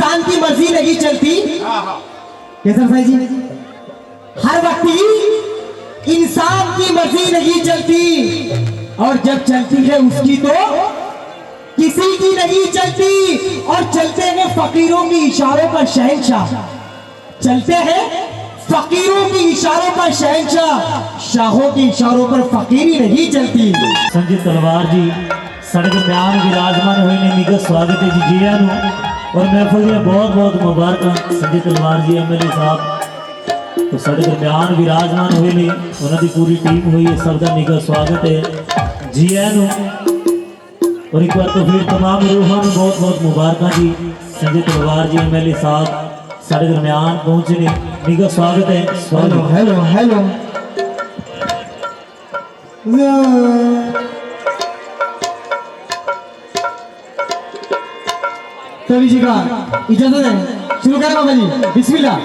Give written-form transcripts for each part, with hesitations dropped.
इंसान की मर्जी नहीं चलती। कैसा भाई जी? हर वक्त इंसान की मर्जी नहीं चलती, और जब चलती है उसकी तो किसी की नहीं चलती। और चलते हैं फकीरों की इशारों पर शहंशाह, चलते हैं फकीरों की इशारों पर शहंशाह, शाहों के इशारों पर फकीरी नहीं चलती। संजय तलवार जी सड़क म्यान विराजमान हुए ने निगा स्वागत है जी जिया नु और महफिल दी बहुत बहुत मुबारक। संजय तलवार जी एमएलए साहब तो सड़क म्यान विराजमान हुए ने उन्हों की पूरी टीम हुई है, सबका निगा स्वागत है जिया नु। और एक बार तो फिर तमाम रूहां में बहुत बहुत मुबारक जी। संजय तलवार जी एमएलए साहब सारे दरम्यान पहुंचने निगा स्वागत है। हेलो हेलो हेलो तो जी का इजाजत है, शुरू करें बाबा जी, बिस्मिल्लाह।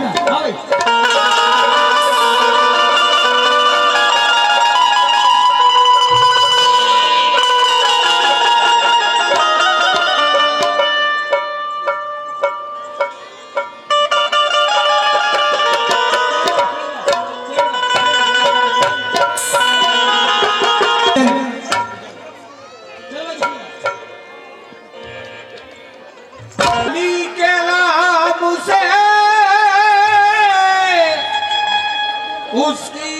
उसकी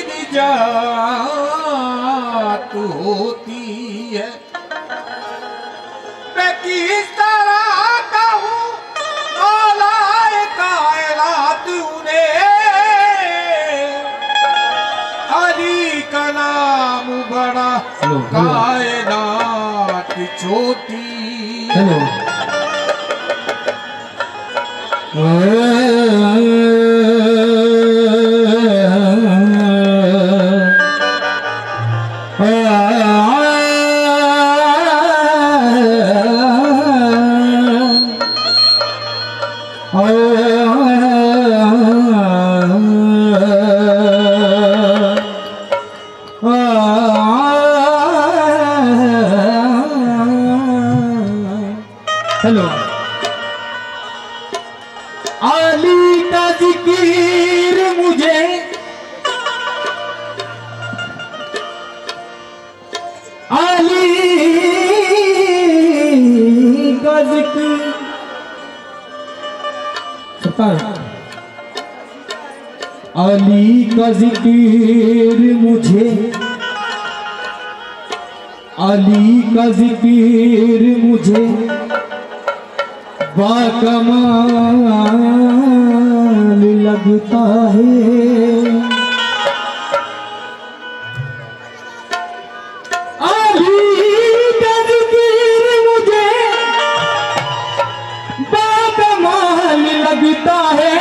निजात होती है। मैं किस तरह कहूँ मौलाए कायनात उन्हें, अली का नाम बड़ा कायनात छोटी। हेलो हेलो अली का जिक्र मुझे अली का जिक्र अली का जिक्र मुझे अली का जिक्र मुझे बाकमाल लगता है। अली का जिक्र मुझे बाकमाल लगता है।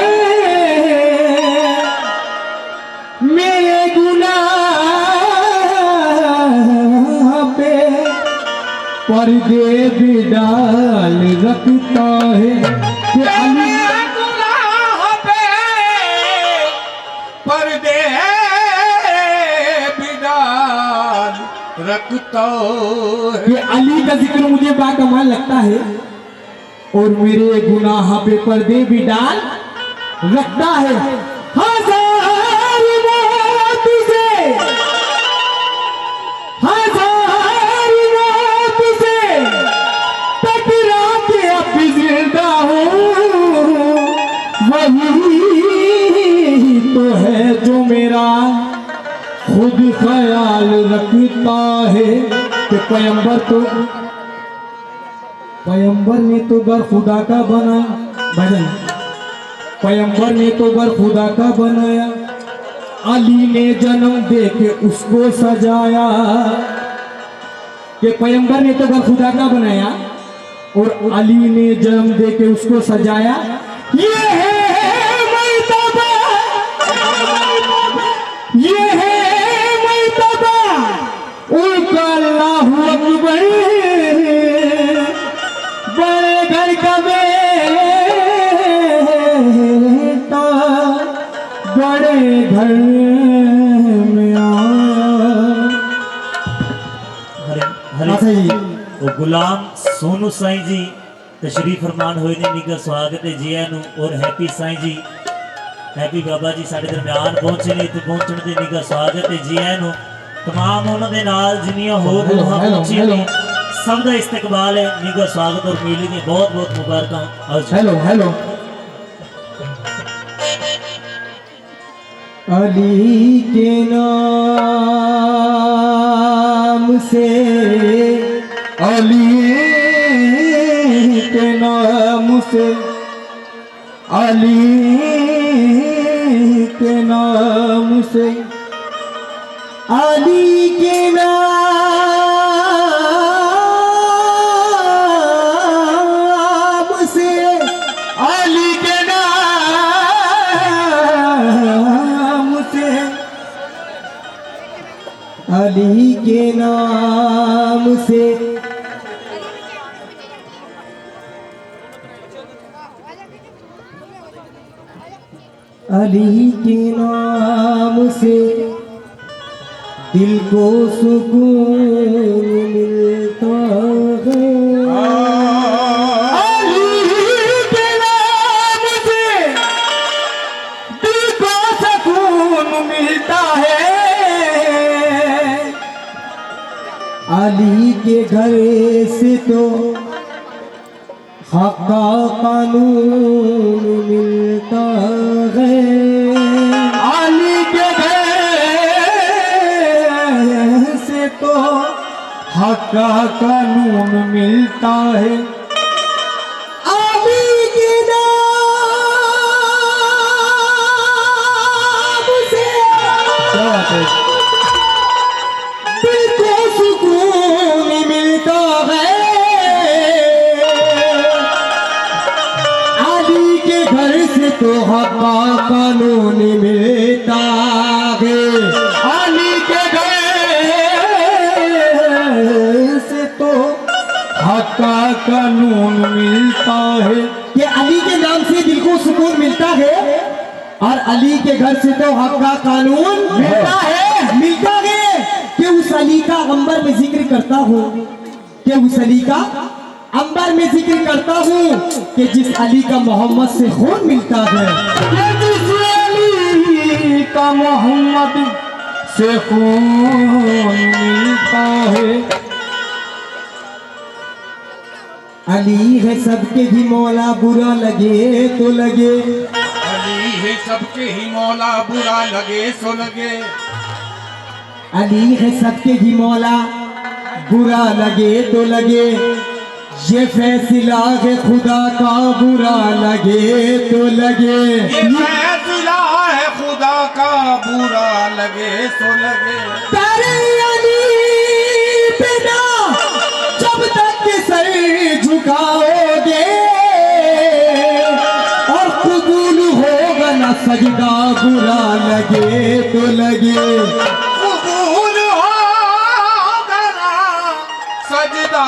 मेरे गुनाह पे पर्दे भी डाल रखता है कि अली गुनाह पे पर्दे भी डाल रखता है। कि अली का जिक्र मुझे बाकमाल लगता है और मेरे गुनाह पे पर्दे भी डाल रखता है। हजार मौत से हजार मौत से टकरा के अब जिंदा हूँ, वही तो है जो मेरा खुद ख्याल रखता है। कि पैगंबर ने तो घर खुदा का बनाया, भजन पैगंबर ने तो घर खुदा का बनाया, अली ने जन्म दे के उसको सजाया। कि पैगंबर ने तो घर खुदा का बनाया और अली ने जन्म दे के उसको सजाया। ये है मर्तबा, ये है मर्तबा उनका अल्लाहू अकबर। बड़े घर का बेटा बड़े घर में हरे हरे वो गुलाम सोनू साईं जी तशरीफ फरमान होए ने निका स्वागत है जी आनू और हैप्पी साईं जी हैप्पी बाबा जी साडे दरम्यान पहुंचे ने इत्थे पहुंचण दे निका स्वागत है जी आनू तमाम उन्हां दे नाल जिन्नियां होर रूहां पहुंची ने सब दा इस्तकबाल है निका स्वागत और मेले दी बहुत बहुत मुबारकां हेलो हेलो अली के नाम से अली के नाम से अली के नाम से अली के नाम से अली के नाम से अली के नाम से अली के नाम से दिल को सुकून मिलता है अली के नाम से दिल को सुकून मिलता है अली के घर से तो हक का कानून मिलता है अली के घर से तो हक का कानून मिलता है अली के नाम से दिल को सुकून मिलता है तो हक का कानून मिलता है अली के घर से तो हक का कानून मिलता है ये अली के नाम से दिल को सुकून मिलता है और अली के घर से तो हक का कानून मिलता है कि उस अली का अंबर में जिक्र करता हूँ कि उस अली का अंबर में जिक्र करता हूँ कि जिस अली का मोहम्मद से खून मिलता है कि जिस अली का मोहम्मद से खून मिलता है अली है सबके ही मौला बुरा लगे तो लगे अली है सबके ही मौला बुरा लगे सो लगे अली है सबके ही मौला बुरा लगे तो लगे ये फैसला है खुदा का बुरा लगे तो लगे ये फैसला है खुदा का बुरा लगे सो लगे तेरे अली बिना जब तक के सर झुकाओगे और कबूल होगा ना सजदा बुरा लगे तो लगे कबूल होगा ना सजदा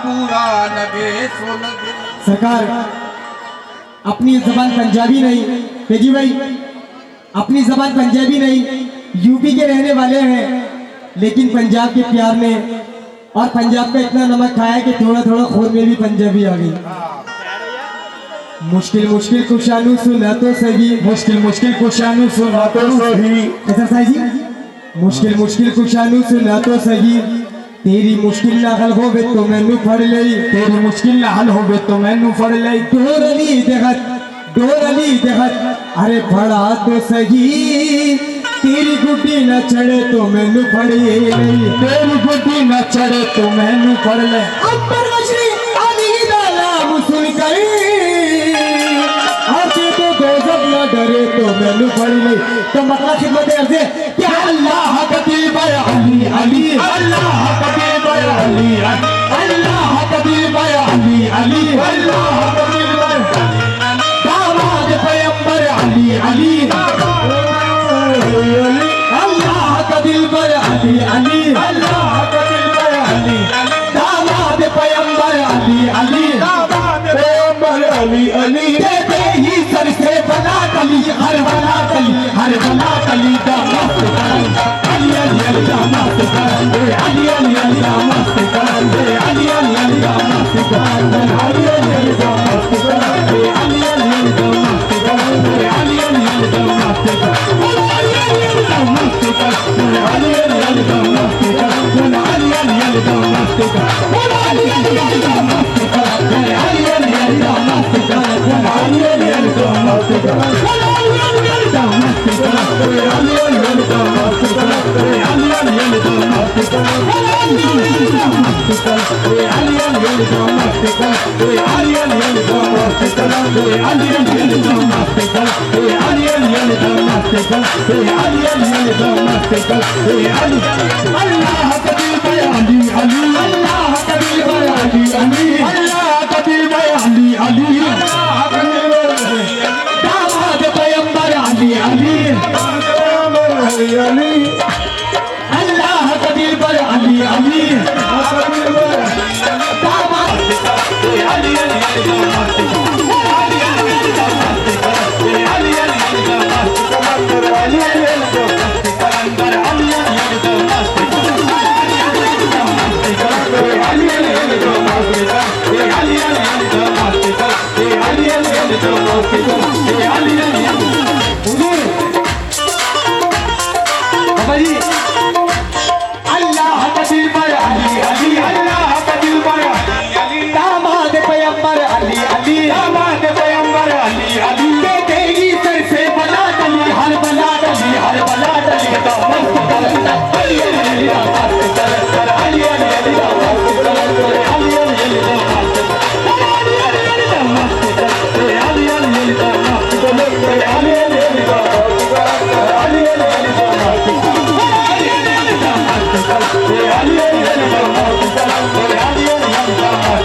बुरा लगे सो लगे सरकार अपनी जबान पंजाबी नहीं तेजी भाई अपनी जबान पंजाबी नहीं यूपी के रहने वाले हैं लेकिन पंजाब के प्यार में और पंजाब का इतना नमक खाया कि थोड़ा थोड़ा खून में भी पंजाबी आ गई मुश्किल मुश्किल कुशानु सुना तो सही मुश्किल मुश्किल कुशानु सुना तो सही एक्सरसाइज जी मुश्किल मुश्किल कुशानु सुना तो सही तेरी मुश्किल ना हल होवे तो मैनू फड़ लई तेरी मुश्किल ना हल होवे तो मैनू फड़ लई डोर अली देहत अरे फड़ा तो सही तेरी गुड्डी न चढ़े तो मैनू फड़ी लई तेरी गुड्डी न चढ़े तो मैनू फड़ ले अंबर मछली अली दा नाम सुन कर आके तो दोजख न डरे तो मैनू फड़ी लई तो मतलब खिदमत अर्ज़ है कि अल्लाह कतीब अली अली अल्लाह कतीब अली अल्लाह कतीब अली अली अल्लाह कतीब दामाद पैगंबर अली अली अल्लाह का दिलबर अली अली अल्लाह का दिलबर अली दामाद पैगंबर अली अली पैगंबर अली अली कहते ही सर से बना कली हर बना कली का मस्त करम अली अली अली का मस्त करम अली अली अली का मस्त करम अली अली अली का मस्त करम Ali Ali Ali mastical, Ali Ali the mastical, Ali Ali the mastical, Ali Ali the mastical, Ali Ali the mastical, Ali Ali the mastical, Ali Allah Kabir by Ali Ali, Allah Kabir by Ali Ali, Allah Kabir by Ali Ali, Allah Kabir दामाद पैगंबर Ali Ali, Ali Ali, अल्लाह कबीर पर Ali Ali, दामाद Ali Ali बाबा जी अल्लाह कबीर पर Ali Ali, अल्लाह कबीर पर Ali, दामाद पैगंबर Ali Ali, दामाद पैगंबर Ali Ali, देगी सर से बला डली, हर बला डली, हर बला डली, तो मस्त कलंदर Ali Ali का मस्त कलंदर, Ali Ali का मस्त कलंदर, Ali Ali का मस्त Ali Ali का मस्त कलंदर, Ali Ali का मस्त कलंदर, Ali Ali का मस्त कलंदर, Ali Ali का मस्त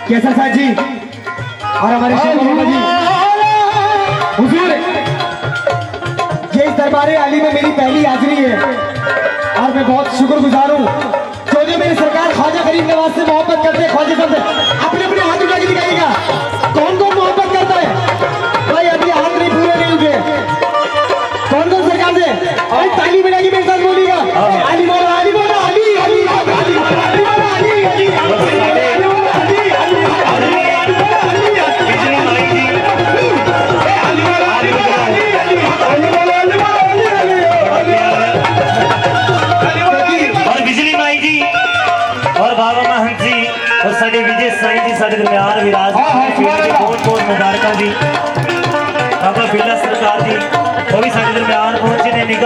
कैसा साहब जी और हमारे शेख मोहम्मद जी हुजूर, ये इस दरबार आली में मेरी पहली हाजिरी है और मैं बहुत शुक्रगुजार हूँ। जो जो मेरी सरकार ख्वाजा गरीब नवाज से मोहब्बत करते हैं, ख्वाजा साहब से अपने अपने हाथ उठा के दिखाइएगा कौन कौन मोहब्बत करता है। भाई अभी हाथ नहीं पूरे नहीं उठे, कौन कौन सरकार से भाई ताली बजाएगी मेरे साथ बोलिएगा अली मौला अली मौला अली अली अली अली अली अली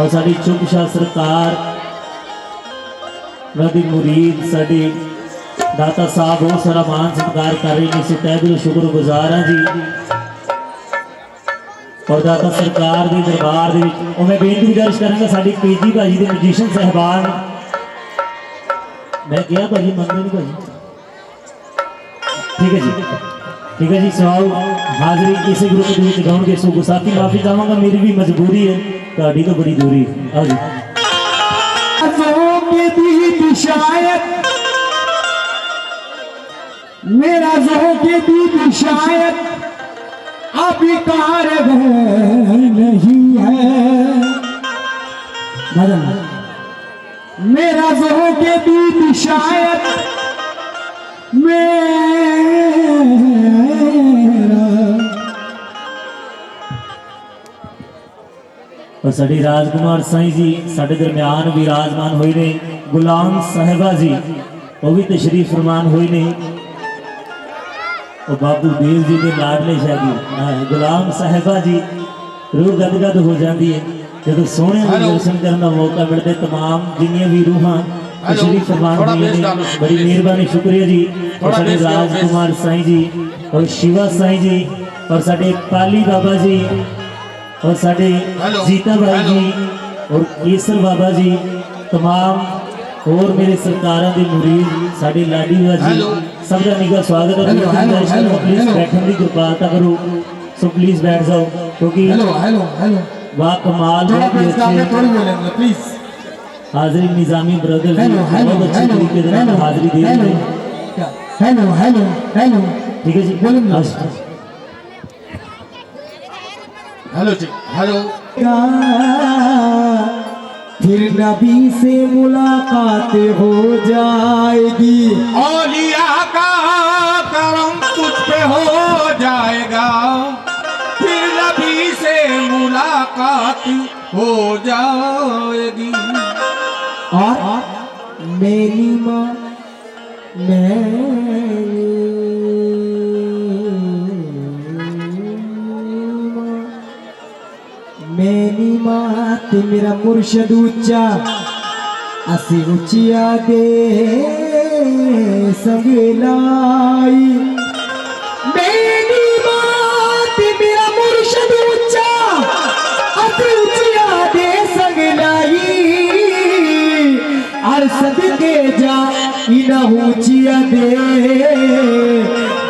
और साड़ी चुप शाह सरकार नदी मुरीद साड़ी दाता साहब बहुत सारा मान सत्कार कर रहे हैं, इसे तहे दिलों शुक्रगुजार हाँ जी। और दाता सरकार के दरबार दे विच और मैं बेनती गुजारिश करांगा साडी पीजी भाजी के म्यूजिशियन साहबान, मैं क्या भाजी मंगते नहीं भाजी, ठीक है जी, ठीक है जी। सवाओ हाजरी इसी ग्रुप के विच गाउणगे, सो गुस्ताखी माफी चाहांगा, मेरी भी मजबूरी है, तुहाडी तो बड़ी दूरी है। आओ जी। शायद मेरा ज़ोक़े दीद शायद अभी कार नहीं है, मेरा ज़ोक़े दीद शायद मेरा। और साड़ी राजकुमार साईं जी साढ़े दरम्यान विराजमान हुए ने, गुलाम साहिबा जी वो भी तशरीफ फरमान हुए ने, और बाबू देव जी के लाडले शागी गुलाम साहिबा जी रूह गदगद हो जाती है जब सोने के दर्शन करने का मौका मिलता है। तमाम जिन्नियां भी रूहां तशरीफ फरमान हुई ने, बड़ी मेहरबानी, शुक्रिया जी। और साढ़े राजकुमार साईं जी और शिवा साईं जी और साढ़े पाली बाबा जी और साढ़े जीता भाई जी और केसर बाबा जी, तमाम और मेरे सरकारों के मुरीद साढ़े लाडी बाबा जी, सबका निगा स्वागत है। प्लीज बैठने की कृपालता करो, सो प्लीज बैठ जाओ क्योंकि वाह कमाल प्लीज हाजिरी निजामी ब्रदर जी बहुत अच्छे तरीके से हाजिरी दे रहे हैं। हेलो हेलो हेलो, ठीक है जी, बोलिए। हेलो जी, हेलो। फिर नबी से मुलाकात हो जाएगी, औलिया का करम तुझ पे हो जाएगा, फिर नबी से मुलाकात हो जाएगी। और मेरी माँ मेरी मात मेरा मुर्शद ऊंचा असी ऊंचिया दे संगलाई, मेरी मात मेरा मुर्शद ऊंचा असी ऊंचिया दे संगलाई, और सदके जा इना ऊंचिया दे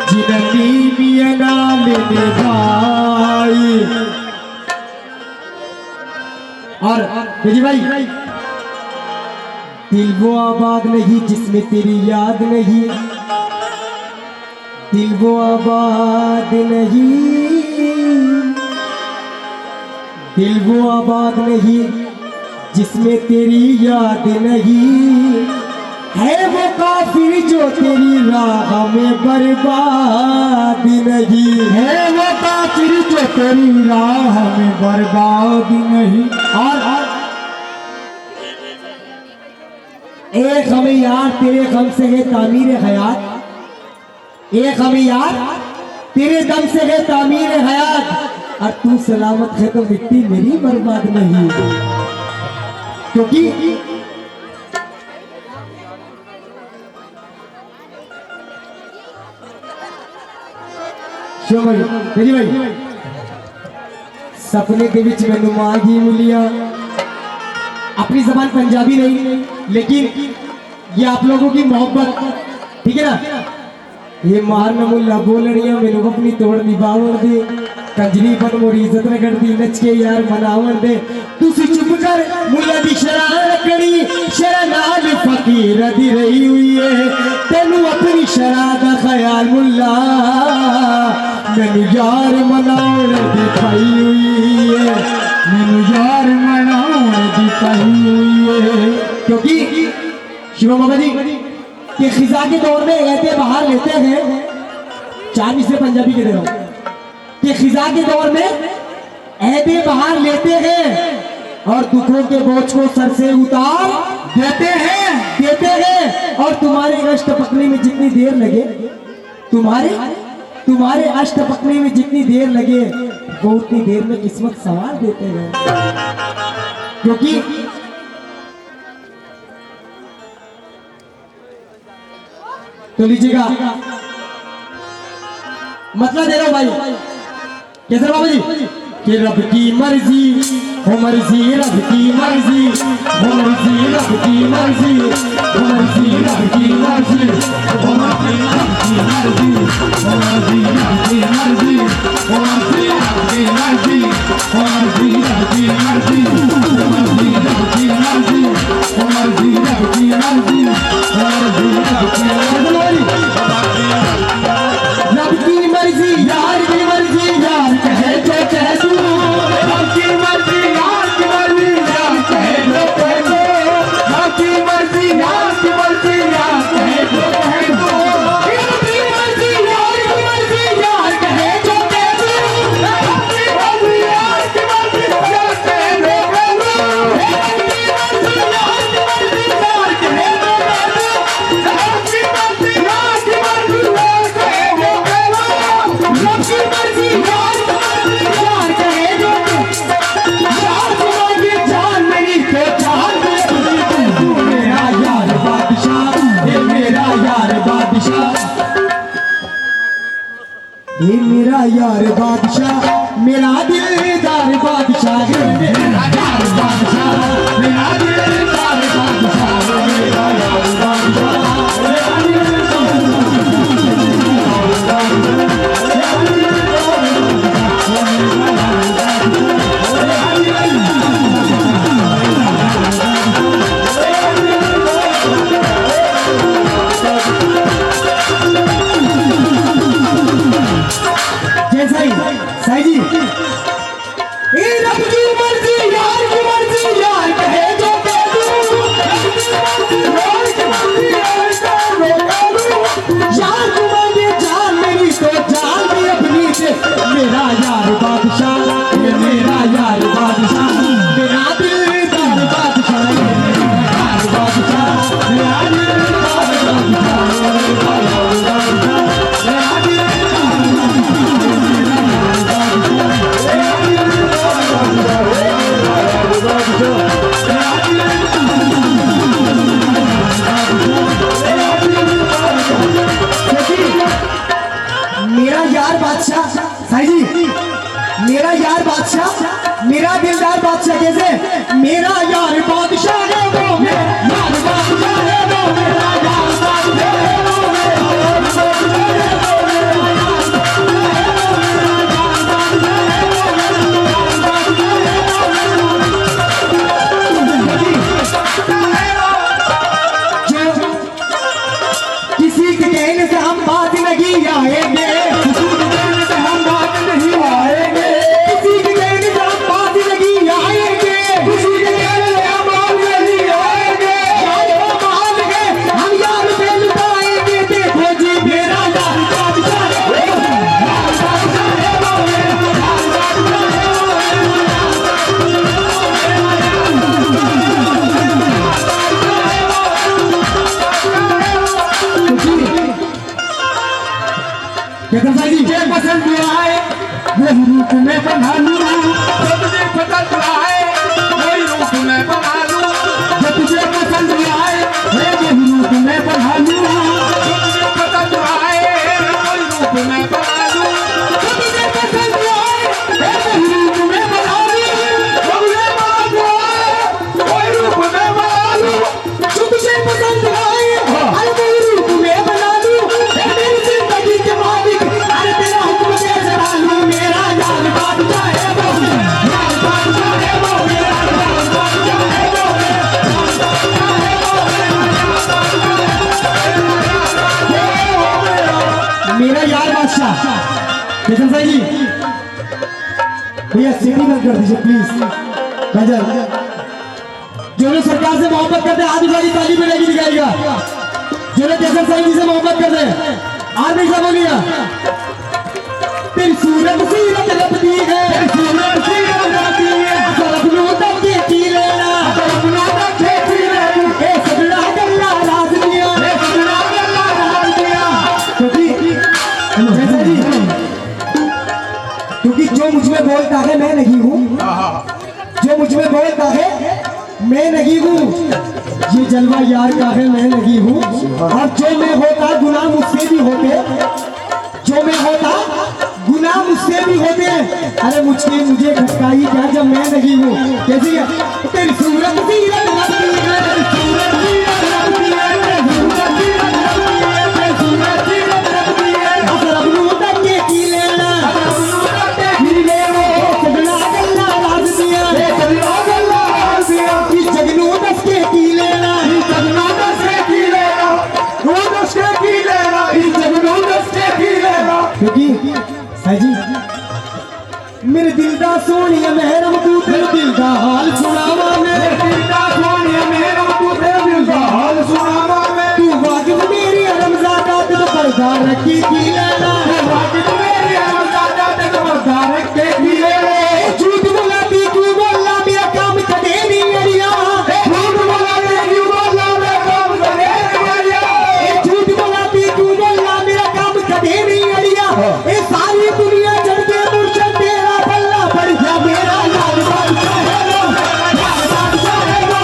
जिनकी मिया नाल भाई। और मेरी भाई दिल वो आबाद नहीं जिसमें तेरी याद नहीं, दिल वो आबाद नहीं, दिल वो आबाद नहीं जिसमें तेरी याद नहीं, है वो काफिर जो तेरी राह में बर्बाद नहीं, है वो काफिर जो तेरी राह में बर्बाद नहीं। और एक हमें यार तेरे गम से है तामीर हयात, एक हमें यार तेरे दम से है तामीर हयात, और तू सलामत है तो मिट्टी मेरी बर्बाद नहीं, क्योंकि मेरी भाई सपने के बीच मैनू मां ही मिलिया, अपनी जबान पंजाबी नहीं लेकिन ये आप लोगों की मोहब्बत, ठीक है ना, ये मारना मुल्ला बोलनिया मैनू अपनी तोड़ निभावन दे, कंजरी बन मोरी इज्जत न करती नच के यार मनावन दे, तुसी चुप कर मुल्ला दी शराह रखनी, शरा नाल फकीर दी रही हुई है, तेनू अपनी शराह दा ख्याल मुल्ला मैनू यार मनाउण दी पाई हुई है, मैनू यार मनाउण दी पाई हुई है। क्योंकि शिवा बाबा जी के खिजा के दौर में ऐसे बाहर लेते हैं, चांदी से पंजाबी के दे रहा हूं कि खिजा के दौर में ऐसे बाहर लेते हैं और दुखों के बोझ को सर से उतार देते हैं और तुम्हारे अष्ट पकने में जितनी देर लगे, तुम्हारे अष्ट पकने में जितनी देर लगे वो उतनी देर में किस्मत सवार देते हैं। क्योंकि तो लीजिएगा, मतलब दे रहा हूं भाई कैसे बाबा जी कि रब की मर्जी हो मर्जी रब की मर्जी हो मर्जी रब की मर्जी हो मर्जी रब की मर्जी हो मर्जी रब की मर्जी हो मर्जी रब की मर्जी हो मर्जी रब की मर्जी हो मर्जी रब की मर्जी हो मर्जी रब की मर्जी हो मर्जी रब की मर्जी हो मर्जी रब की मर्जी रब की मर्जी यार की मर्जी यार कहे जो कह तू रब की मर्जी यार की मर्जी यार कहे जो कह तू रब की मर्जी यार की मर्जी यार कहे जो कह तू रब की मर्जी यार की मर्जी यार कहे जो कह तू रब की मर्जी यार की मर्जी यार कहे जो कह तू रब की मर्जी यार की मर्जी यार कहे जो कह तू रब की मर्जी यार की मर्जी यार कहे जो कह तू रब की मर्जी यार यार कहे जो यार तुम्हारी जान मेरी तो जान तू मेरा यार बादशाह ये मेरा यार बादशाह ये मेरा यार बादशाह मेरा दिलदार बादशाह ये मेरा यार बादशाह मेरा दिलदार बादशाह मेरा यार बादशाह मेरा साई जी ए रब की मर्जी यार की मर्जी यार कहे जो कह दूं यार की मर्जी यार कहे जो कह दूं यार तुम्हारी जान मेरी तो जान भी अपनी से मेरा यार बादशाह ये मेरा यार बादशाह मेरा दिलदार बादशाह ये मेरा यार बादशाह मेरा दिलदार बादशाह मेरा यार बादशाह मेरा मेरा यार बादशाह साई जी मेरा यार बादशाह मेरा दिलदार बादशाह कैसे मेरा यार बादशाह है वो मेरा यार बादशाह है वो मेरा यार बादशाह है वो मेरा यार बादशाह है वो मेरा यार किसी के कहने से हम बात नहीं आएंगे किसी के कहने से हम बात नहीं आएंगे किसी के कहने से हम बात नहीं आएंगे किसी के कहने से हम बात नहीं आएंगे यार कमाल है हम यार से लुटाएंगे देखो जी मेरा यार बादशाह है वो यार बादशाह है वो मेरा यार बादशाह है कहता साई जी पसंद आए वो रूप में बना लूं जो तुझे पसंद आए वही रूप में बना लूं जो तुझे पसंद आए वो रूप में बना लूं जो तुझे पसंद आए वही रूप में बना लूं जो तुझे पसंद आए वही रूप में बना लूं वही रूप में बना लूं जो तुझे पसंद आए वही रूप में बना लूं मेरी जिंदगी के मालिक अरे तेरा हुक्म दे चला लूं मेरा यार बादशाह है वो यार बादशाह है वो मेरा यार बादशाह है वो मेरा यार बादशाह किशन साई जी भैया सीटी बंद कर दीजिए प्लीज भजन जो लोग सरकार से मोहब्बत करते हैं आधी वाली ताली में नहीं दिखाएगा जो लोग किशन साई जी से मोहब्बत करते हैं आदमी सब बोलिएगा तेरी सूरत सीरत रबती है तेरी सूरत सीरत रबती है सरबनो तक देखी लेना सरबनो तक देखी लेना ए सबला गल्ला राज दिया ए सबला गल्ला राज दिया क्योंकि जो मुझ में बोलता है मैं नहीं हूँ जो मुझ में बोलता है मैं नहीं हूँ, ये जलवा यार का है, मैं नहीं हूँ। और जो मैं होता गुनाह मुझसे भी होते, जो मैं होता गुनाह मुझसे भी होते। अरे मुझे खटकाई क्या जब मैं नहीं हूँ। कैसी है तेरी सूरत सीरत लगती है, तेरी सूरत सीरत लगती है, तेरी सूरत सीरत लगती है, तेरी सूरत सीरत लगती है। अगर अपनू तक के की लेना, अगर अपनू तक के की लेना, सगला गल्ला राज दिया, सगला गल्ला राज दिया। इस जगनू दस के की लेना, इस जगनू दस के की लेना, वो दस के की लेना, इस जगनू दस के की लेना। क्योंकि साईं जी मेरे दिल दा सोनिया महरम तू, तेरे दिल दा हाल सुनावा मैं, मेरे दिल दा सोनिया महरम तू, तेरे दिल दा हाल सुनावा मैं। तू वाकिफ मेरी रमज़ादा ते तो पर्दा रखी की लेना, वाकिफ मेरी रमज़ादा ते तो पर्दा रखे की लेना। झूठ बोलाती तू बोला मेरा काम कदे नहीं अड़िया, झूठ बोलाती तू बोला मेरा काम कदे नहीं अड़िया, झूठ बोलाती तू बोला मेरा काम कदे नहीं अड़िया। ये सारी दुनिया जड़ के मुर्शद तेरा पल्ला पड़ गया, मेरा लाल बादशाह है वो, लाल बादशाह है वो,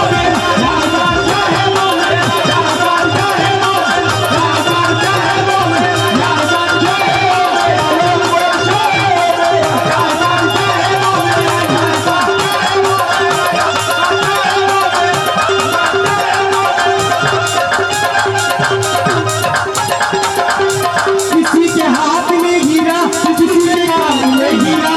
लाल बादशाह है वो, लाल बादशाह है वो, लाल बादशाह है वो, लाल बादशाह है वो, लाल बादशाह है वो, लाल बादशाह है वो, किसी के हाथ में हीरा, किसी के कान में हीरा,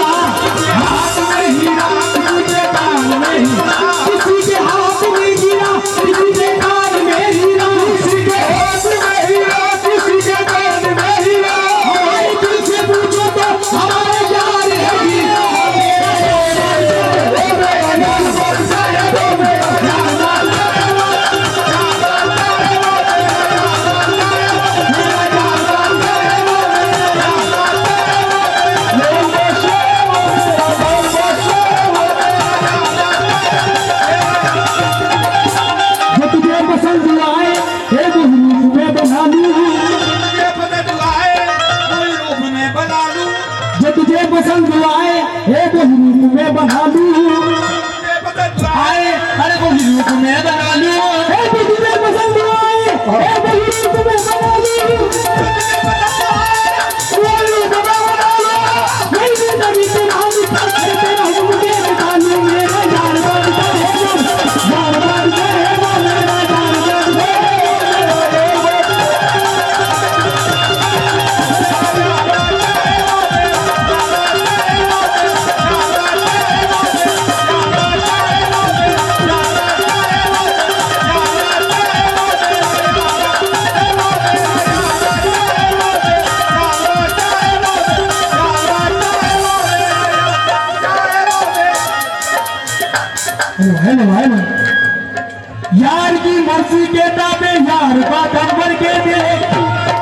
हाथ में हीरा, किसी के कान में हीरा, किसी के हाथ में हीरा, किसी के कान में हीरा, किसी के हाथ में हीरा, किसी के कान में हीरा। हमारे दिल से पूछो तो हमारे यार है हीरा, जो तुझे पसंद आए एक रूप में बना लूं, ये पसंद आए कोई रूप में बना लूं, जो तुझे पसंद आए एक रूप में बना लूं, ये पसंद आए अरे वो रूप में बना लूं, जो तुझे पसंद आए एक रूप में बना लूं, वो रूप में बना लूं। मैं भी तभी से नाम करके तेरा मुझे बता लूं, मेरा यार बनता है वो, यार बनता है वो, मेरा यार बनता है वो। हेलो यार की मर्जी के ताबे यार का दम के दे,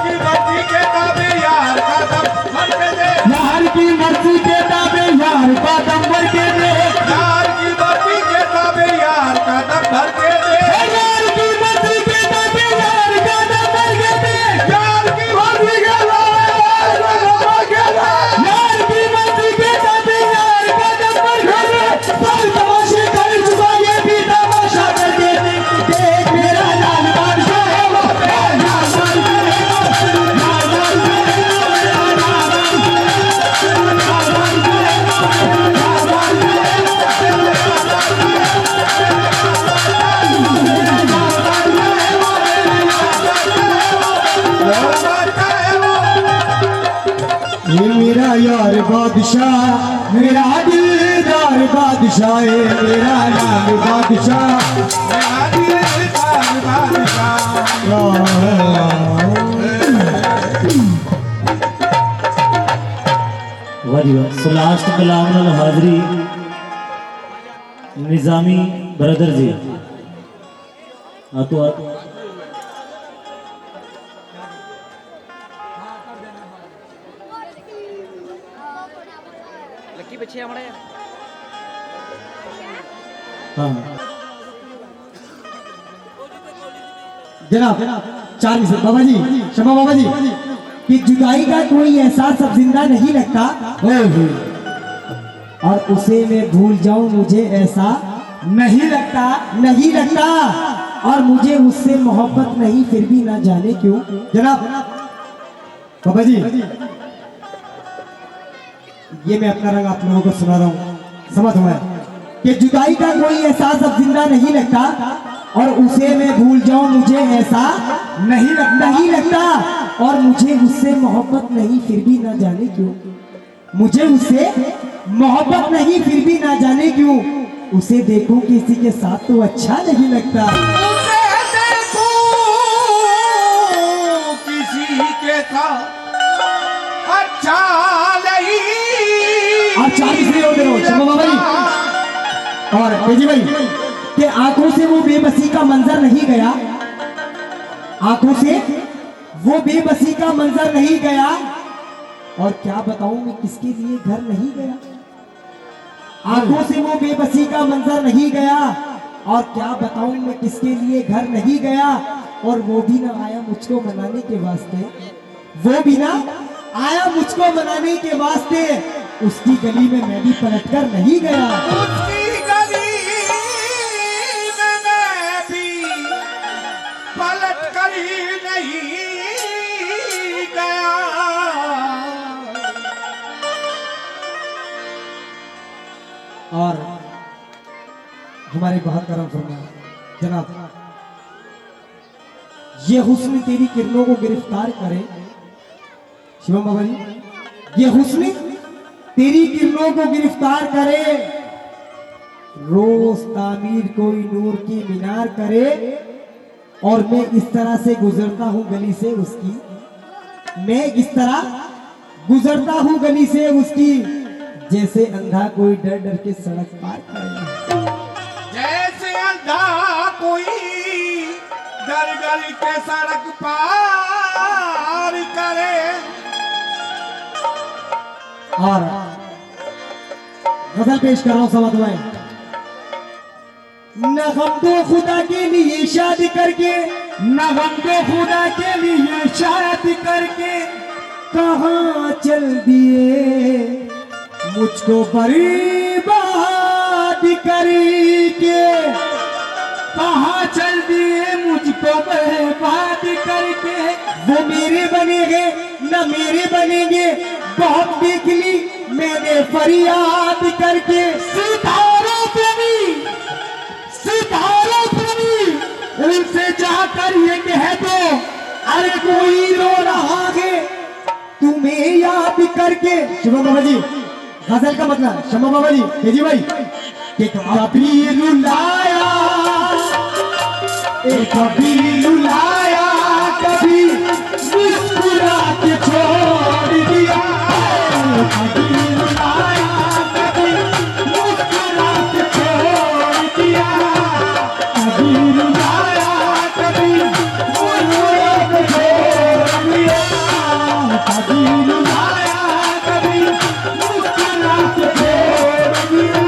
की मर्जी के ताबे यार का दम भर के दे, यार की मर्जी के ताबे यार का दम के दे, यार की मर्जी के ताबे यार का दम भर के दे, यार की मर्जी के ताबे यार का दम के दे, यार की मर्जी के ताबे यार का दम भर के दे, यार की मर्जी के ताबे यार का दम के दे। सब तमाशे कर चुका ये भी तमाशा कर दे, देख मेरा लाल बादशाह है वो, लाल बादशाह है वो, लाल बादशाह है वो, लाल बादशाह है वो, लाल बादशाह है वो। ये मेरा यार बादशाह, मेरा दिलदार बादशाह है, मेरा नाम बादशाह। मेरा दिलदार बादशाह। वाह सो लास्ट कलाम नाल हाजरी निजामी ब्रदर जी आतो आतो लक्की पीछे हमारे हाँ जनाब 4 मिनट बाबा जी, क्षमा बाबा जी, कि जुदाई का कोई एहसास अब जिंदा नहीं लगता और उसे मैं भूल जाऊं मुझे ऐसा नहीं लगता। नहीं लगता, और मुझे उससे मोहब्बत नहीं, फिर भी ना जाने क्यों। जनाब बाबा जी, ये मैं अपना रंग आप लोगों को सुना रहा हूँ, समझ हुआ है कि जुदाई का कोई एहसास अब जिंदा नहीं लगता, और उसे मैं भूल जाऊं मुझे ऐसा नहीं लगता, और मुझे उससे मोहब्बत नहीं, फिर भी ना जाने क्यों। मुझे उससे मोहब्बत नहीं, फिर भी ना जाने क्यों। उसे देखूं किसी के साथ तो अच्छा नहीं लगता। उसे देखो किसी के साथ अच्छा नहीं। आप 40 नहीं होते रहो शम्मा बाबा जी और तेजी भाई कि आंखों से वो बेबसी का मंजर नहीं गया, आंखों से वो बेबसी का मंजर नहीं गया, और क्या बताऊं मैं किसके लिए घर नहीं गया। आंखों से वो बेबसी का मंजर नहीं गया, और क्या बताऊं मैं किसके लिए घर नहीं गया, और वो भी ना आया मुझको मनाने के वास्ते, वो भी ना आया मुझको मनाने के वास्ते। उसकी गली में मैं भी पलटकर नहीं गया। उसकी गली में मैं भी पलट कर ही नहीं गया। और हमारे बहुत करम फरमाया जनाब, ये हुस्न तेरी किरणों को गिरफ्तार करे। शिवम बाबा जी, ये हुस्न तेरी किरणों को गिरफ्तार करे, रोज तामीर कोई नूर की मीनार करे, और मैं इस तरह से गुजरता हूँ गली से उसकी, मैं इस तरह गुजरता हूँ गली से उसकी, जैसे अंधा कोई डर डर के सड़क पार करे। जैसे अंधा कोई डर डर के सड़क पार करे। और गजल पेश कर रहा हूं, समझ में। न हम तो खुदा के लिए शादी करके, न हम तो खुदा के लिए शादी करके कहाँ चल दिए मुझको बर्बाद करके, कहाँ चल दिए मुझको बर्बाद करके। वो मेरे बनेंगे न मेरे बनेंगे, बहुत देख ली मैंने फरियाद करके। सितारों पे उनसे जाकर ये कह दो, अरे कोई रो रहा है तुम्हें याद करके। शिवा बाबा जी, गजल का मतलब शम्मा बाबा जी, तेजी भाई, कि कभी रुलाया, कभी रुलाया, कभी मुस्कुरा के छोड़ दिया। कभी रुलाया, कभी मुस्कुरा के छोड़ दिया। कभी रुलाया, कभी मुस्कुरा के छोड़ दिया। कभी रुलाया, कभी मुस्कुरा के छोड़ दिया।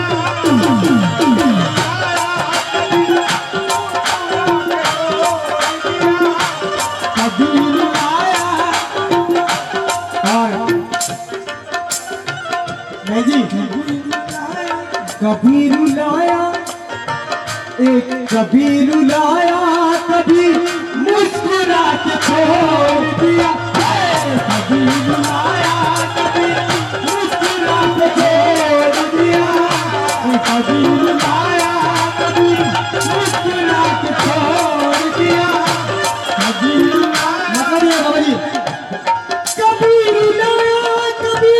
नहीं जी, कभी रुलाया, एक कभी रुलाया, कभी मुस्कुरा के छोड़ दिया। कभी रुलाया, कभी मुस्कुरा के छोड़ दिया। कभी रुलाया, कभी मुस्कुरा के छोड़ दिया। कभी मतलब ये बाबा जी, कभी रुलाया, कभी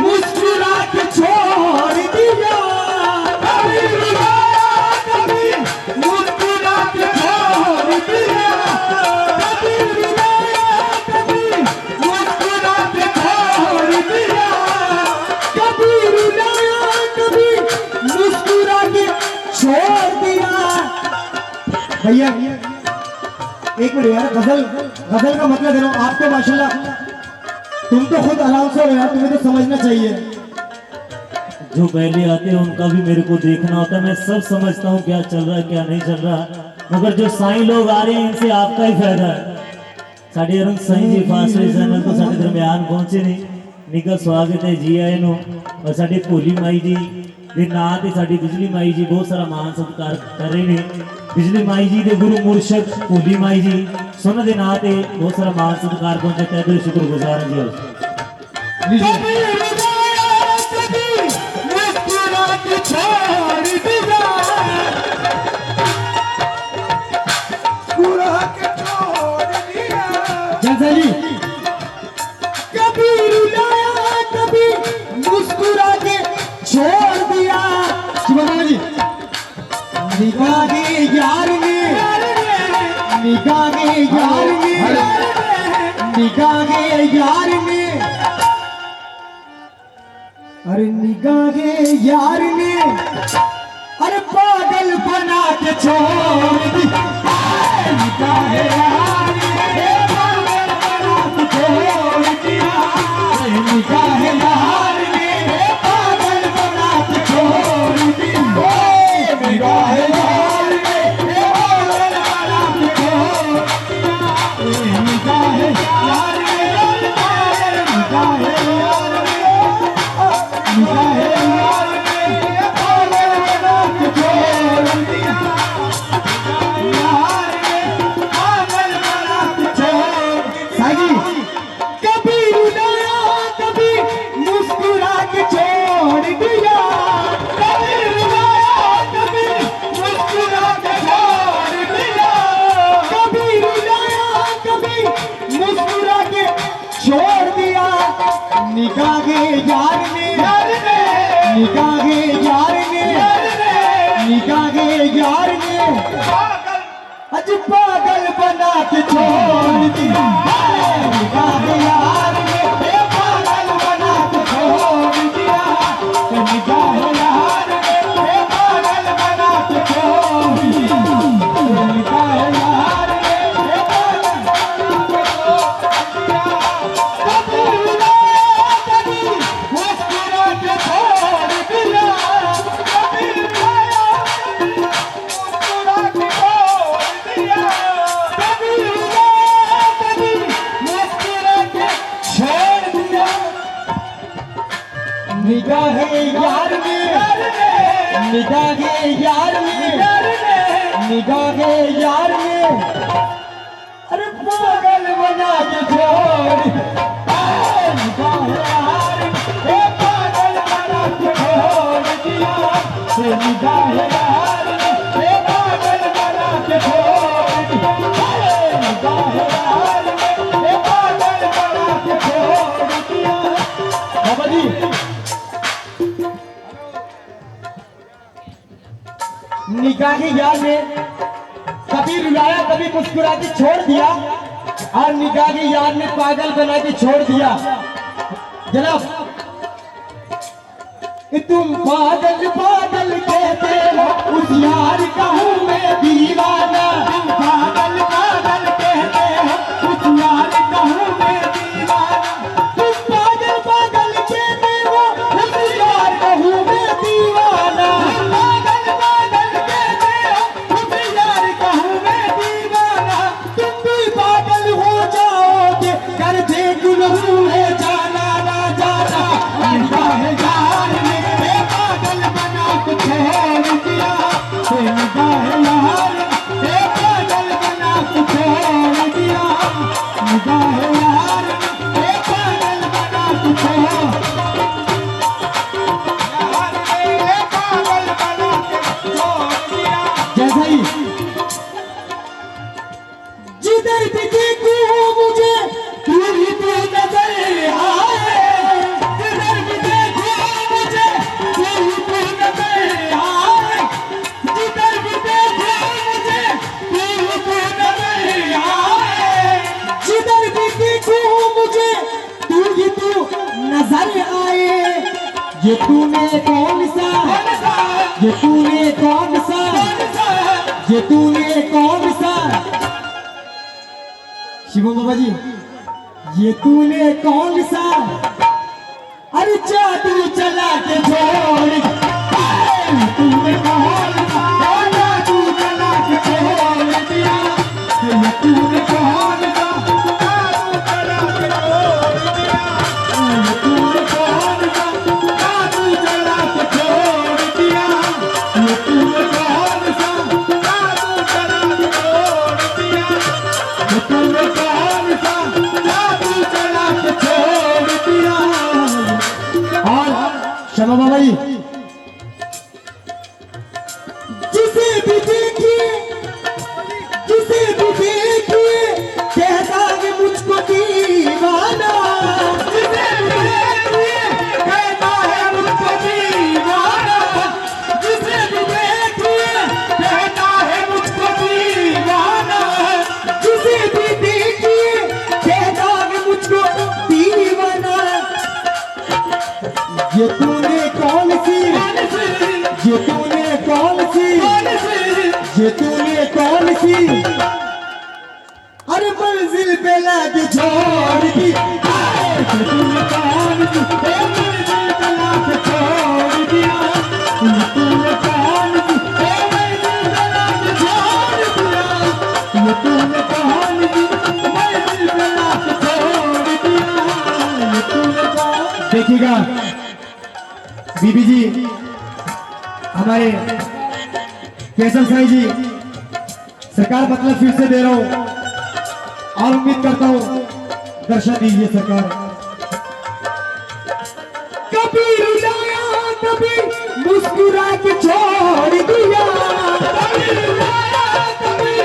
मुस्कुरा के छोड़ दिया। कभी रुलाया, कभी मुस्कुरा के छोड़ दिया। कभी रुलाया, कभी मुस्कुरा के छोड़ दिया। कभी रुलाया, कभी मुस्कुरा के छोड़ दिया। भैया एक मिनट यार, गजल का मतलब करो। आपको माशाल्लाह, तुम तो खुद अनाउंसर हो यार, तुम्हें तो समझना चाहिए। जो पहले आते हैं उनका भी मेरे को देखना होता है। मैं सब समझता हूँ क्या चल रहा है क्या नहीं चल रहा, मगर जो साईं लोग आ रहे हैं इनसे आपका ही फायदा है। साढ़े अरंग साईं जी फासले चैनल तो साढ़े दरम्यान पहुंचे नहीं, ਨਿੱਘਾ ਸਵਾਗਤ ਹੈ ਜੀ ਆਇਆਂ ਨੂੰ। ਔਰ ਸਾਡੇ ਭੋਲੀ ਮਾਈ ਜੀ ਦੇ ਨਾਂ ਤੇ ਸਾਡੀ ਬਿਜਲੀ ਮਾਈ ਜੀ ਬਹੁਤ ਸਾਰਾ ਮਾਣ ਸਤਿਕਾਰ ਕਰ ਰਹੇ ਨੇ। ਬਿਜਲੀ ਮਾਈ ਜੀ ਦੇ ਗੁਰੂ ਮੁਰਸ਼ਦ ਭੋਲੀ ਮਾਈ ਜੀ ਸੁਣ ਦੇ ਨਾਂ ਤੇ ਬਹੁਤ ਸਾਰਾ ਮਾਣ ਸਤਿਕਾਰ ਪਹੁੰਚੇ ਤੇ ਦਿਲ ਸ਼ੁਕਰਗੁਜ਼ਾਰ ਹਾਂ ਜੀ। जैसा जी कभी रुलाया कभी मुस्कुरा के छोड़ दिया। शिवम जी निगाहे यार ने निगाहे यार ने निगाहे यार ने अरे निगाहे यार ने अरे पागल बना के छोड़ दिया। निगाहे यार ने पागल बना के छोड़ दिया। निगाहे यार ने पागल बना के छोड़ दिया। निगाहे यार ने पागल बना के छोड़ दिया। निगाहे यार ने पागल निगाहे यार ने निगाहे यार ने पागल बना के छोड़ दिया। यार ने पागल बना के छोड़ सागी कभी रुलाया कभी मुस्कुरा के छोड़ दिया। कभी रुलाया कभी मुस्कुरा के छोड़ दिया। कभी रुलाया कभी मुस्कुरा के छोड़ दिया। निगाहे यार ने निगाहे यार ने निगाहे यार ने अज पागल बना के छोड़ दिया। निगाहे यार ने पागल बना के छोड़ दिया। निगाहे यार ने पागल बना के छोड़ दिया। निगाहे यार ने पागल बना के छोड़ दिया। कभी रुलाया कभी मुस्कुरा के छोड़ दिया। कभी रुलाया कभी मुस्कुरा के छोड़ दिया। कभी रुलाया कभी मुस्कुरा के छोड़ दिया। निगाहे यार ने निगाहे यार ने निगाहे यार ने अरे पागल बना के छोड़ निगाहे यार ने पागल बना के छोड़ दिया। निगाहे यार ने पागल बना के छोड़ दिया। निगाहे यार ने पागल बना के छोड़ दिया। बाबा जी निगाहे यार ने कभी रुलाया कभी मुस्कुरा के छोड़ दिया। और निगाहे यार ने पागल बना के छोड़ दिया। जनाब तुम पागल पागल कहते हो उस यार का हूँ मैं दीवाना। तुम पागल पागल कहते हो उस यार का हूँ मैं दीवाना। तुम पागल पागल कहते हो उस यार का हूँ मैं दीवाना। पागल पागल कहते हो उस यार का हूँ मैं दीवाना। तुम भी पागल हो जाओगे कर दे गुलहू है जाना ना जाना। निगाहे यार ने पागल बना के छोड़ दिया। निगाहे यार ने पागल बना के छोड़ दिया। निगाहे यार ने पागल बना के छोड़ जैसा ही जिधर भी देखूं मुझे तू ही तू नजर आए। जिधर भी देखूं मुझे तू ही तू नजर आए। जिधर भी देखूं मुझे तू ही तू नजर आए। जिधर भी देखूं मुझे तू ही तू नजर आए। ये तूने कौन सा ये तूने कौन सा ये तूने कौन सा शिवम बाबा जी ये तूने कौन सा अरे जादू चला के छोड़ तूने कौन सा जादू चला के छोड़ दिया। ये तूने कौन सा जादू चला के छोड़ दिया। ये तूने कौन सी, ये तूने कौन सी, ये तूने कौन सी अरे मंजिल पे लाके छोड़ दी, ये तूने कौन सी मंजिल पे लाके छोड़ दिया, ये तूने कौन सी मंजिल पे लाके छोड़ दिया, ये तूने कौन सी मंजिल पे लाके छोड़ दिया, ये तूने कौन। देखिएगा बीबी जी, हमारे केसर साई जी, सरकार मतलब फिर से दे रहा हूं और उम्मीद करता हूं दर्शन दीजिए सरकार। कभी रुलाया कभी मुस्कुरा के छोड़ दिया, कभी रुलाया कभी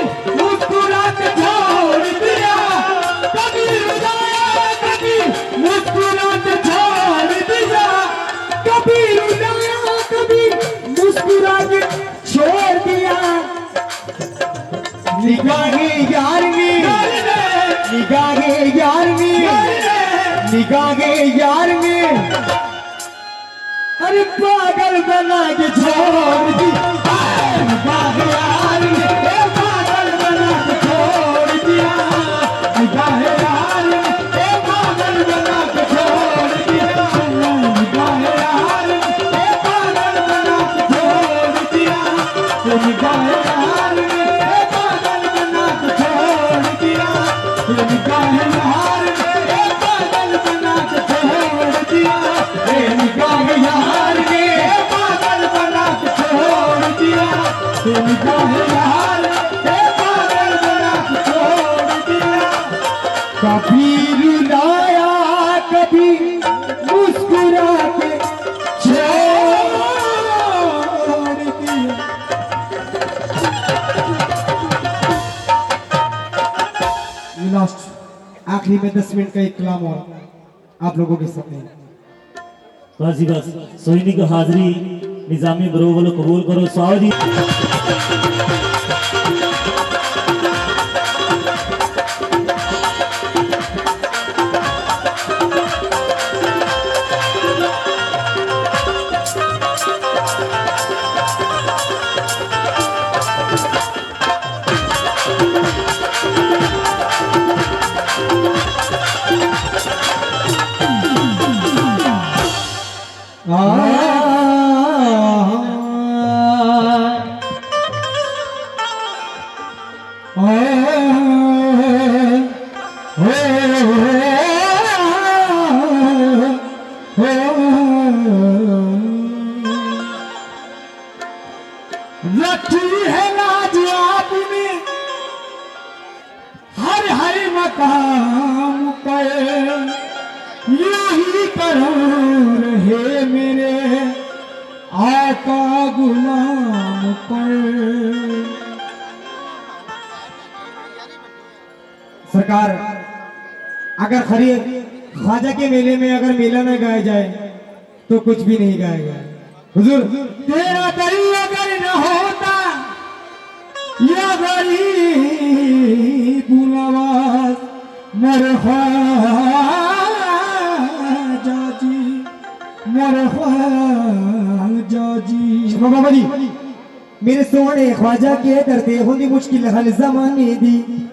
मुस्कुरा के छोड़ दिया, कभी रुलाया कभी मुस्कुरा के छोड़ दिया, कभी रुलाया कभी मुस्कुरा के छोड़ दिया। निगाहें यार ने, निगाहें यार ने, निगाहें यार ने अरे पागल बना के छोड़ दी, निगाहें यार ने पागल बना के छोड़ दिया, निगाहें यार ने पागल बना के छोड़ दिया, निगाहें यार ने पागल बना के छोड़ दिया, निगाहें यार ने पागल बना के छोड़ दिया, निगाहें यार ने पागल बना के छोड़ दिया, निगाहें यार ने पागल बना के छोड़ दिया, निगाहें यार ने पागल बना के छोड़ दिया। कभी रुलाया कभी मुस्कुरा के छोड़ दिया। लास्ट आखिरी में 10 मिनट का एक कलाम और आप लोगों के सामने। बस जी बस, सोहिनी की हाजिरी निजामी बरो वालों कबूल करो। साहब जी रखी है लाज आपने हर हर मकाम पर, यही करो रहे मेरे आका गुलाम पर। सरकार अगर खरीद ख्वाजा के मेले में अगर मेला न गाया जाए तो कुछ भी नहीं गाएगा। हुजूर तेरा दर अगर न होता या गरीब नवाज मेरे ख्वाजा जी, मेरे ख्वाजा जी। बाबा जी मेरे सोने ख्वाजा के दरते होंदी मुश्किल हल ज़माने दी,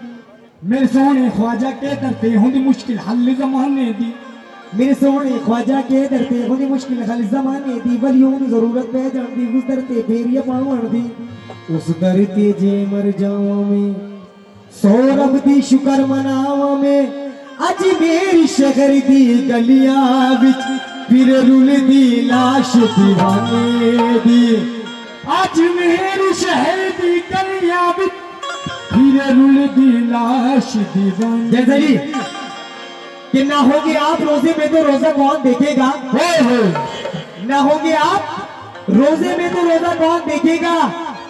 मेरे सोने ख्वाजा के दरते होंदी मुश्किल हल ज़माने दी, मेरे सोने ख्वाजा के दरते होंदी मुश्किल हल ज़माने दी, वलियों ने जरूरत पे जाती गुजरते फिर ये पावन दी, उस दरते जे मर जावा में सौरभ दी शुक्र मनावा में, अज मेरी शहर दी गलियां विच फिर रुल दी लाश दीवाने दी, अज मेरी शहर दी गलियां विच फिर रुल दी लाश दीवाने। जैसे जी कि ना होगे आप रोजे में तो रोजा कौन देखेगा, ना होगे आप रोजे में तो रोजा कौन देखेगा,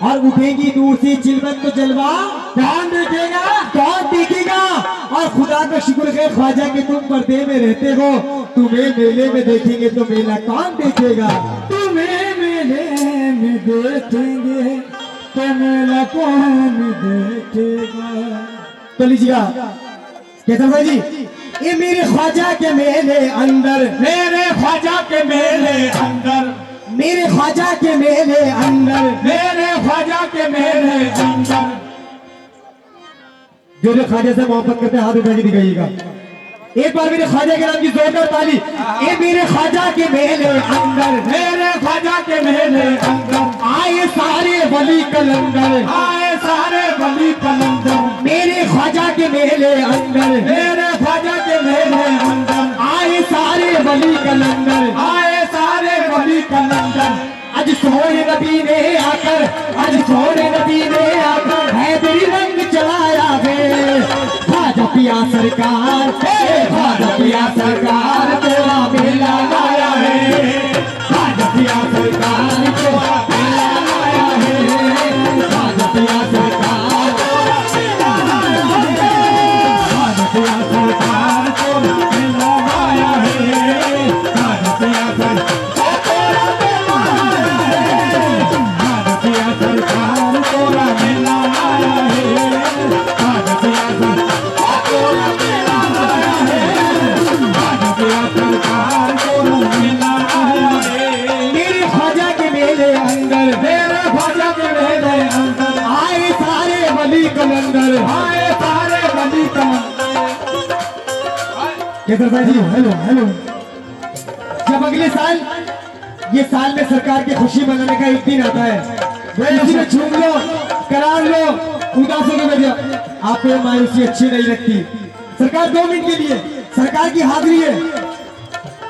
और उठेगी दूर से चिलमन तो जलवा कौन देखेगा, कौन देखेगा। और खुदा का शुक्र है ख्वाजा के तुम पर्दे में रहते हो, तुम्हें मेले में देखेंगे तो मेला कौन देखेगा, तुम्हें मेले में देखेंगे तो मेला कौन देखेगा। तो लीजिएगा केसर भाई जी ये मेरे ख्वाजा के मेले अंदर, मेरे ख्वाजा के मेले अंदर, मेरे ख्वाजा के मेले अंदर, मेरे ख्वाजा के मेले अंदर। जो जो ख्वाजा से मोहब्बत करते हैं हाथ उठा के दिखाइएगा। एक बार मेरे ख्वाजा के नाम की जोरदार ताली। ये मेरे ख्वाजा के मेले अंदर, मेरे ख्वाजा के मेले अंदर आए सारे वली कलंदर, आए सारे वली कलंदर। मेरे ख्वाजा के मेले अंदर, मेरे ख्वाजा के मेले अंदर आए सारे वली कलंदर, आए सारे वली कलंदर। आज सोने नबी ने आकर, आज सोने नबी ने आकर हैदरी रंग चलाया है। ख्वाजा पिया सरकार, ख्वाजा पिया सरकार तेरा मेला लाया है। ख्वाजा पिया सरकार तेरा मेला लाया है। ख्वाजा पिया सरकार तेरा मेला लाया है। ख्वाजा पिया सरकार तेरा मेला लाया है। ख्वाजा पिया सरकार तेरा मेला लाया है। ख्वाजा पिया सरकार तेरा मेला लाया है। ख्वाजा पिया सरकार तेरा मेला लाया है। ख्वाजा पिया सरकार तेरा मेला लाया है। मेरे ख्वाजा के मेले अंदर, मेरे ख्वाजा के मेले अंदर आए सारे वली कलंदर। आए सारे वली कलंदर। केसर भाई जी हेलो हेलो। जब अगले साल ये साल में सरकार की खुशी मनाने का एक दिन आता है, किसी में झूम लो, करार लो, उदासों में बैठ जाओ। आपको ये मायूसी अच्छी नहीं लगती। सरकार 2 मिनट के लिए सरकार की हाजिरी है।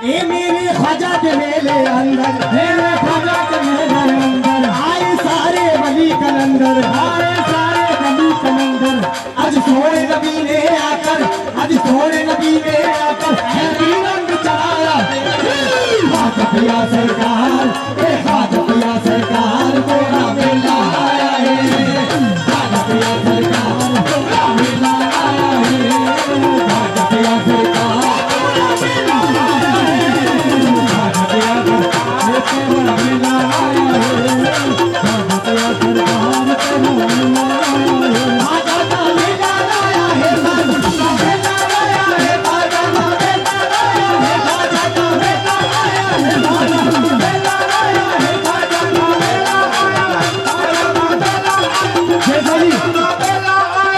ए मेरे ख्वाजा के मेले अंदर, मेरे ख्वाजा के मेले अंदर आए सारे वली कलंदर, आए सारे वली कलंदर। आज सोने नबी ने आकर, आज सोने नबी ने आकर हैदरी रंग चलाया। ख्वाजा पिया सरकार, ख्वाजा पिया सरकार तेरा मेला आया है। ख्वाजा पिया सरकार तेरा मेला आया है। ख्वाजा पिया सरकार तेरा मेला आया है। ख्वाजा पिया सरकार तेरा मेला आया है। ख्वाजा पिया सरकार तेरा मेला आया है। ख्वाजा का मेला आया है। ख्वाजा का मेला आया है। ख्वाजा का मेला आया है। ख्वाजा का मेला आया है। ख्वाजा का मेला आया है। ख्वाजा का मेला आया है। ख्वाजा का मेला आया है। जय भाई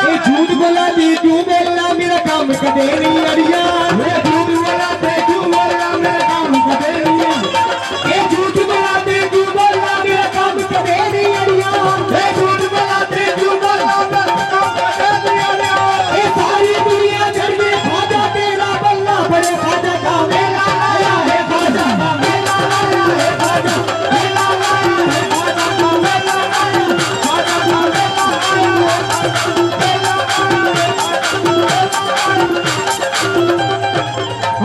ये झूठ बोला दी क्यों बोलना, मेरा काम कदे नहीं अड़िया। ये झूठ बोला दे क्यों बोलना, मेरा काम कदे नहीं है। ये झूठ बोला दी क्यों बोलना, मेरा काम कदे नहीं अड़िया। ये झूठ बोला दे क्यों बोलना, मेरा काम कदे नहीं है। ये सारी दुनिया जड़ में ख्वाजा तेरा बल्ला बड़े ख्वाजा का मेला आया है। ख्वाजा का मेला आया है। ख्वाजा मेला आया है। ख्वाजा का मेला आया है। ख्वाजा का मेला आया है।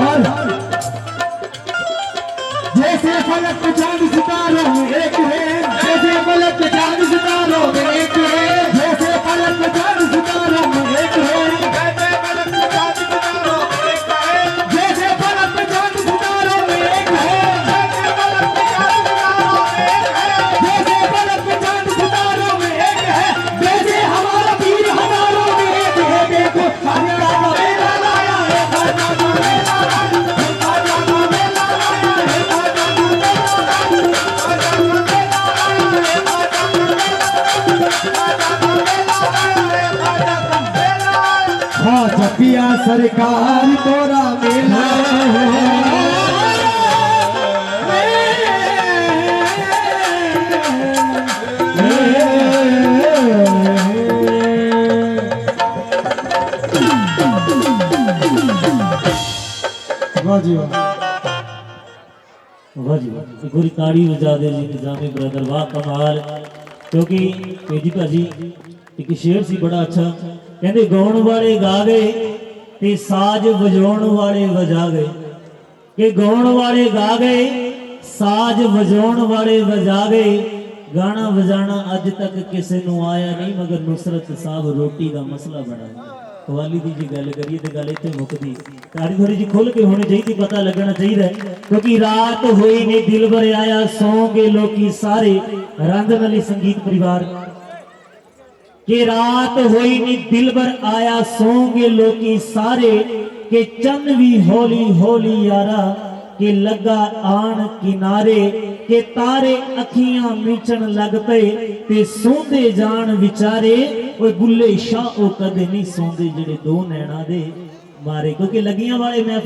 और जैसे फलक पे चांद सितारों में एक है, जैसे फलक पे चांद सितारों में एक है, जैसे फलक पे चांद सितारों में एक है, जैसे फलक पे चांद सितारों में एक है। जैसे फलक पे चांद सितारों में एक है, जैसे फलक पे चांद सितारों में एक है। जैसे फलक पे चांद सितारों में एक है, जैसे हमारा पीर हजारों में एक है। देखो ख्वाजा का मेला लाया है। ख्वाजा का मेला लाया है। ख्वाजा का मेला लाया है। ख्वाजा का मेला लाया है। ख्वाजा का मेला आया है। ख्वाजा का मेला आया है। ख्वाजा का मेला आया है। ख्वाजा पिया सरकार तोरा मेला वाह जी वाह। वाह जी वाह। एक गोरी ताड़ी बजा दे जी निजामी ब्रदर, वाह कमाल। क्योंकि पेजी भाजी एक शेर सी बड़ा अच्छा, कहते गाउण वाले गा गए ते साज वजाउण वाले वजा गए। कि गाउण वाले गा गए, साज वजाउण वाले वजा गए। गाना वजाना अज तक किसी नू आया नहीं, मगर नुसरत साहब रोटी का मसला बना। कवाली की जी गल करिए तो गल इतने मुकदी। ताड़ी थोड़ी जी खुल के होनी चाहिए, पता लगना चाहिए। क्योंकि रात हुई ने दिल भर आया, सौ के लोकी सारे। रंगन अली संगीत परिवार कि रात होई नी दिलबर आया सोंगे लोकी सारे कि चन भी हौली हौली यारा कि लगा आन किनारे कि तारे अखियां मीचन लग पे ते सोंदे जान विचारे ओए बुल्ले शाह ओ कदे नहीं सोंदे जेड़े दो नैना दे मारे क्योंकि लगियां वाले महफिल